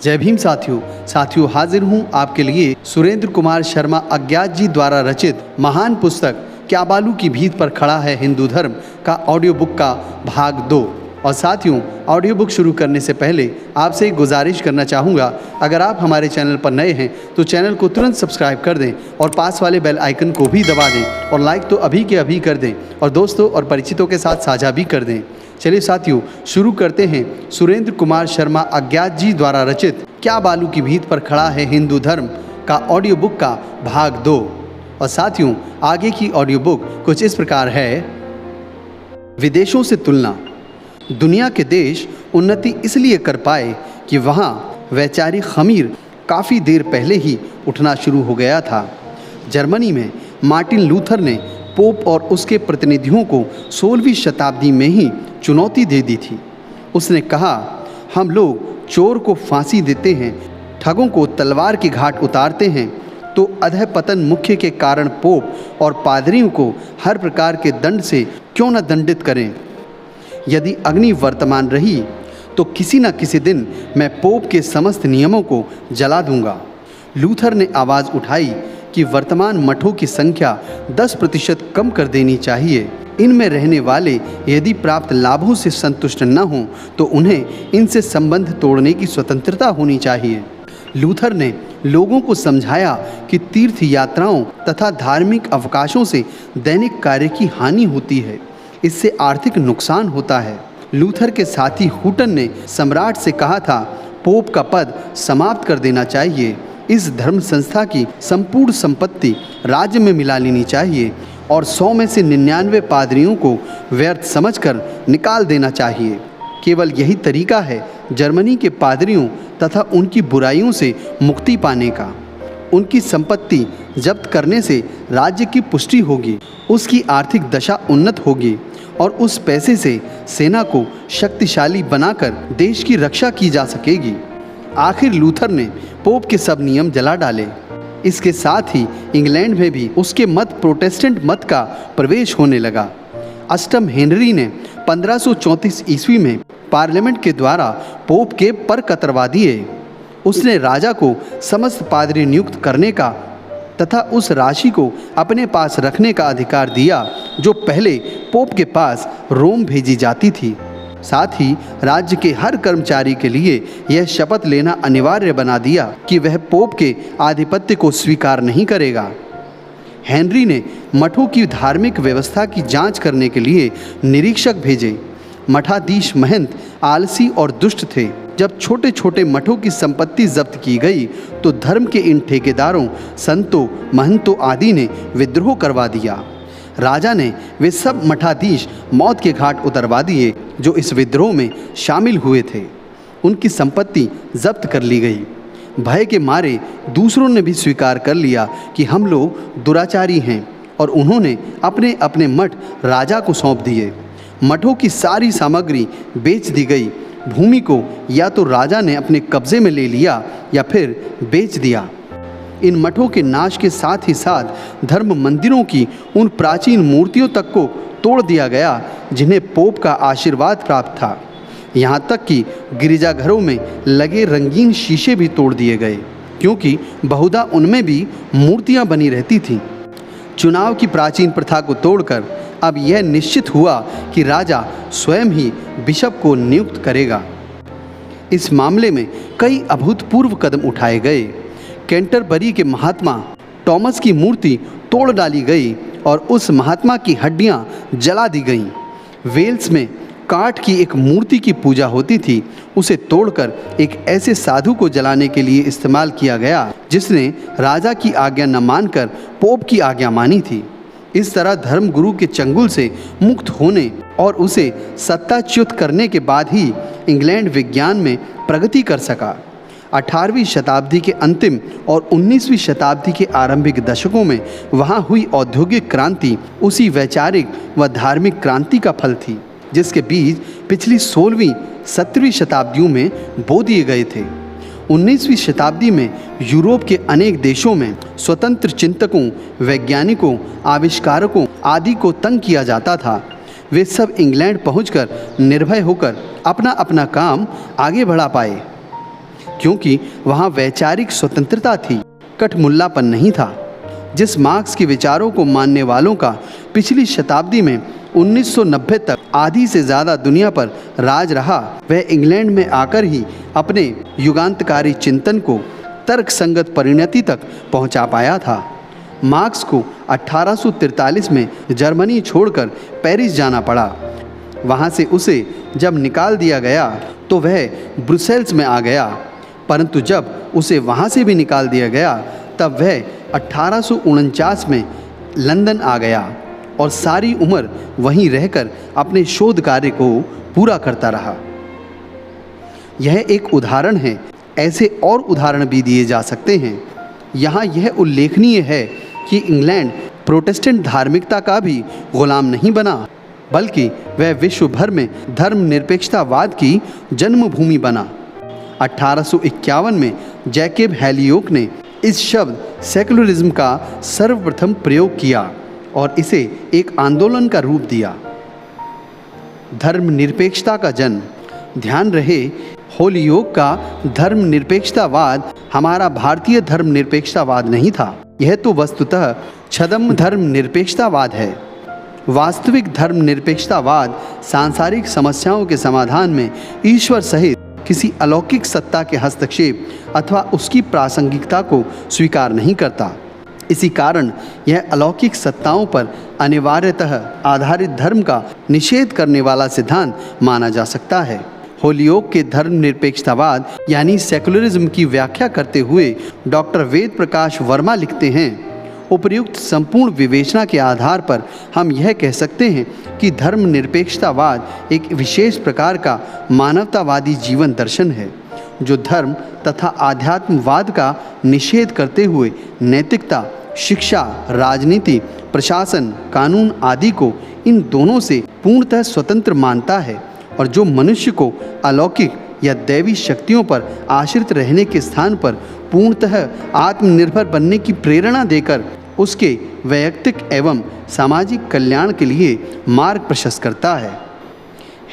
जय भीम साथियों हाजिर हूँ आपके लिए सुरेंद्र कुमार शर्मा अज्ञात जी द्वारा रचित महान पुस्तक क्या बालू की भीत पर खड़ा है हिंदू धर्म का ऑडियो बुक का भाग 2। और साथियों, ऑडियो बुक शुरू करने से पहले आपसे एक गुजारिश करना चाहूँगा, अगर आप हमारे चैनल पर नए हैं तो चैनल को तुरंत सब्सक्राइब कर दें और पास वाले बेल आइकन को भी दबा दें और लाइक तो अभी के अभी कर दें और दोस्तों और परिचितों के साथ साझा भी कर दें। चलिए साथियों, शुरू करते हैं सुरेंद्र कुमार शर्मा अज्ञात जी द्वारा रचित क्या बालू की भीत पर खड़ा है हिंदू धर्म का ऑडियो बुक का भाग 2। और साथियों, आगे की ऑडियो बुक कुछ इस प्रकार है। विदेशों से तुलना। दुनिया के देश उन्नति इसलिए कर पाए कि वहाँ वैचारिक खमीर काफ़ी देर पहले ही उठना शुरू हो गया था। जर्मनी में मार्टिन लूथर ने पोप और उसके प्रतिनिधियों को 16वीं शताब्दी में ही चुनौती दे दी थी। उसने कहा, हम लोग चोर को फांसी देते हैं, ठगों को तलवार की घाट उतारते हैं, तो अधःपतन मुख्य के कारण पोप और पादरियों को हर प्रकार के दंड से क्यों न दंडित करें। यदि अग्नि वर्तमान रही तो किसी न किसी दिन मैं पोप के समस्त नियमों को जला दूंगा। लूथर ने आवाज़ उठाई कि वर्तमान मठों की संख्या 10% कम कर देनी चाहिए। इनमें रहने वाले यदि प्राप्त लाभों से संतुष्ट न हों तो उन्हें इनसे संबंध तोड़ने की स्वतंत्रता होनी चाहिए। लूथर ने लोगों को समझाया कि तीर्थ यात्राओं तथा धार्मिक अवकाशों से दैनिक कार्य की हानि होती है, इससे आर्थिक नुकसान होता है। लूथर के साथी हुटन ने सम्राट से कहा था, पोप का पद समाप्त कर देना चाहिए, इस धर्म संस्था की संपूर्ण संपत्ति राज्य में मिला लेनी चाहिए और 100 में से 99 पादरियों को व्यर्थ समझकर निकाल देना चाहिए। केवल यही तरीका है जर्मनी के पादरियों तथा उनकी बुराइयों से मुक्ति पाने का। उनकी संपत्ति जब्त करने से राज्य की पुष्टि होगी, उसकी आर्थिक दशा उन्नत होगी और उस पैसे से सेना को शक्तिशाली बनाकर देश की रक्षा की जा सकेगी। आखिर लूथर ने पोप के सब नियम जला डाले। इसके साथ ही इंग्लैंड में भी उसके मत प्रोटेस्टेंट मत का प्रवेश होने लगा। अष्टम हेनरी ने 1534 ईस्वी में पार्लियामेंट के द्वारा पोप के पर कतरवा दिए। उसने राजा को समस्त पादरी नियुक्त करने का तथा उस राशि को अपने पास रखने का अधिकार दिया जो पहले पोप के पास रोम भेजी जाती थी। साथ ही राज्य के हर कर्मचारी के लिए यह शपथ लेना अनिवार्य बना दिया कि वह पोप के आधिपत्य को स्वीकार नहीं करेगा। हेनरी ने मठों की धार्मिक व्यवस्था की जांच करने के लिए निरीक्षक भेजे। मठाधीश महंत आलसी और दुष्ट थे। जब छोटे छोटे मठों की संपत्ति जब्त की गई तो धर्म के इन ठेकेदारों, संतों, महंतों आदि ने विद्रोह करवा दिया। राजा ने वे सब मठाधीश मौत के घाट उतरवा दिए जो इस विद्रोह में शामिल हुए थे। उनकी संपत्ति जब्त कर ली गई। भय के मारे दूसरों ने भी स्वीकार कर लिया कि हम लोग दुराचारी हैं और उन्होंने अपने अपने मठ राजा को सौंप दिए। मठों की सारी सामग्री बेच दी गई। भूमि को या तो राजा ने अपने कब्जे में ले लिया या फिर बेच दिया। इन मठों के नाश के साथ ही साथ धर्म मंदिरों की उन प्राचीन मूर्तियों तक को तोड़ दिया गया जिन्हें पोप का आशीर्वाद प्राप्त था। यहाँ तक कि गिरजाघरों में लगे रंगीन शीशे भी तोड़ दिए गए, क्योंकि बहुधा उनमें भी मूर्तियाँ बनी रहती थीं। चुनाव की प्राचीन प्रथा को तोड़कर अब यह निश्चित हुआ कि राजा स्वयं ही बिशप को नियुक्त करेगा। इस मामले में कई अभूतपूर्व कदम उठाए गए। कैंटरबरी के महात्मा टॉमस की मूर्ति तोड़ डाली गई और उस महात्मा की हड्डियां जला दी गईं। वेल्स में काठ की एक मूर्ति की पूजा होती थी, उसे तोड़कर एक ऐसे साधु को जलाने के लिए इस्तेमाल किया गया जिसने राजा की आज्ञा न मानकर पोप की आज्ञा मानी थी। इस तरह धर्मगुरु के चंगुल से मुक्त होने और उसे सत्ताच्युत करने के बाद ही इंग्लैंड विज्ञान में प्रगति कर सका। 18वीं शताब्दी के अंतिम और 19वीं शताब्दी के आरंभिक दशकों में वहाँ हुई औद्योगिक क्रांति उसी वैचारिक व धार्मिक क्रांति का फल थी जिसके बीज पिछली 16वीं 17वीं शताब्दियों में बो दिए गए थे। 19वीं शताब्दी में यूरोप के अनेक देशों में स्वतंत्र चिंतकों, वैज्ञानिकों, आविष्कारकों आदि को तंग किया जाता था। वे सब इंग्लैंड पहुंचकर निर्भय होकर अपना अपना काम आगे बढ़ा पाए। क्योंकि वहाँ वैचारिक स्वतंत्रता थी, कठमुल्लापन नहीं था। जिस मार्क्स के विचारों को मानने वालों का पिछली शताब्दी में 1990 तक आधी से ज़्यादा दुनिया पर राज रहा, वह इंग्लैंड में आकर ही अपने युगांतकारी चिंतन को तर्कसंगत परिणति तक पहुंचा पाया था। मार्क्स को 1843 में जर्मनी छोड़कर पेरिस जाना पड़ा। वहां से उसे जब निकाल दिया गया तो वह ब्रुसेल्स में आ गया, परंतु जब उसे वहां से भी निकाल दिया गया तब वह 1849 में लंदन आ गया और सारी उम्र वहीं रहकर अपने शोध कार्य को पूरा करता रहा। यह एक उदाहरण है, ऐसे और उदाहरण भी दिए जा सकते हैं। यहाँ यह उल्लेखनीय है कि इंग्लैंड प्रोटेस्टेंट धार्मिकता का भी गुलाम नहीं बना, बल्कि वह विश्व भर में धर्मनिरपेक्षतावाद की जन्मभूमि बना। 1851 में जैकब हैलियोक ने इस शब्द सेकुलरिज्म का सर्वप्रथम प्रयोग किया और इसे एक आंदोलन का रूप दिया। धर्मनिरपेक्षता का जन्म। ध्यान रहे, होलियोक का धर्मनिरपेक्षतावाद हमारा भारतीय धर्मनिरपेक्षतावाद नहीं था। यह तो वस्तुतः छद्म धर्मनिरपेक्षतावाद है। वास्तविक धर्मनिरपेक्षतावाद सांसारिक समस्याओं के समाधान में ईश्वर सहित किसी अलौकिक सत्ता के हस्तक्षेप अथवा उसकी प्रासंगिकता को स्वीकार नहीं करता। इसी कारण यह अलौकिक सत्ताओं पर अनिवार्यतः आधारित धर्म का निषेध करने वाला सिद्धांत माना जा सकता है। होलियोक के धर्मनिरपेक्षतावाद यानी सेकुलरिज्म की व्याख्या करते हुए डॉक्टर वेद प्रकाश वर्मा लिखते हैं, उपर्युक्त संपूर्ण विवेचना के आधार पर हम यह कह सकते हैं कि धर्मनिरपेक्षतावाद एक विशेष प्रकार का मानवतावादी जीवन दर्शन है, जो धर्म तथा आध्यात्मवाद का निषेध करते हुए नैतिकता, शिक्षा, राजनीति, प्रशासन, कानून आदि को इन दोनों से पूर्णतः स्वतंत्र मानता है और जो मनुष्य को अलौकिक या दैवी शक्तियों पर आश्रित रहने के स्थान पर पूर्णतः आत्मनिर्भर बनने की प्रेरणा देकर उसके वैयक्तिक एवं सामाजिक कल्याण के लिए मार्ग प्रशस्त करता है।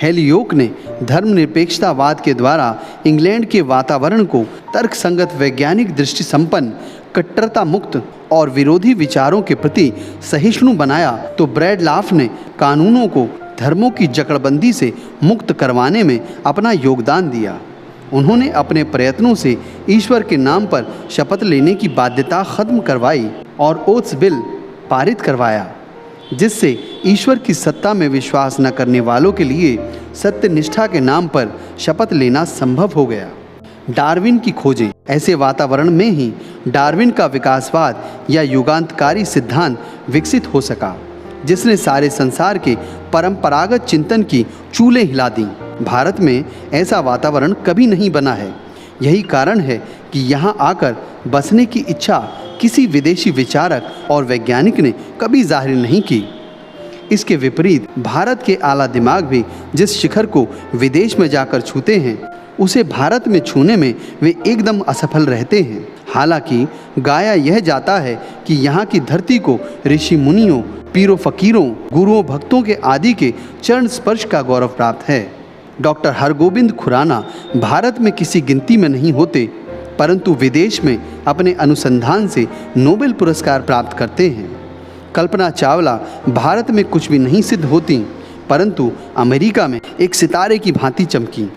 हैलियोक ने धर्मनिरपेक्षतावाद के द्वारा इंग्लैंड के वातावरण को तर्कसंगत, वैज्ञानिक दृष्टि संपन्न, कट्टरता मुक्त और विरोधी विचारों के प्रति सहिष्णु बनाया, तो ब्रैडलाफ ने कानूनों को धर्मों की जकड़बंदी से मुक्त करवाने में अपना योगदान दिया। उन्होंने अपने प्रयत्नों से ईश्वर के नाम पर शपथ लेने की बाध्यता खत्म करवाई और ओथ्स बिल पारित करवाया, जिससे ईश्वर की सत्ता में विश्वास न करने वालों के लिए सत्यनिष्ठा के नाम पर शपथ लेना संभव हो गया। डार्विन की खोजें। ऐसे वातावरण में ही डार्विन का विकासवाद या युगांतकारी सिद्धांत विकसित हो सका, जिसने सारे संसार के परंपरागत चिंतन की चूलें हिला दी। भारत में ऐसा वातावरण कभी नहीं बना है। यही कारण है कि यहाँ आकर बसने की इच्छा किसी विदेशी विचारक और वैज्ञानिक ने कभी जाहिर नहीं की। इसके विपरीत भारत के आला दिमाग भी जिस शिखर को विदेश में जाकर छूते हैं, उसे भारत में छूने में वे एकदम असफल रहते हैं। हालांकि गाया यह जाता है कि यहाँ की धरती को ऋषि मुनियों, पीरों फकीरों, गुरुओं, भक्तों के आदि के चरण स्पर्श का गौरव प्राप्त है। डॉक्टर हरगोबिंद खुराना भारत में किसी गिनती में नहीं होते, परंतु विदेश में अपने अनुसंधान से नोबेल पुरस्कार प्राप्त करते हैं। कल्पना चावला भारत में कुछ भी नहीं सिद्ध होती, परंतु अमेरिका में एक सितारे की भांति चमकी।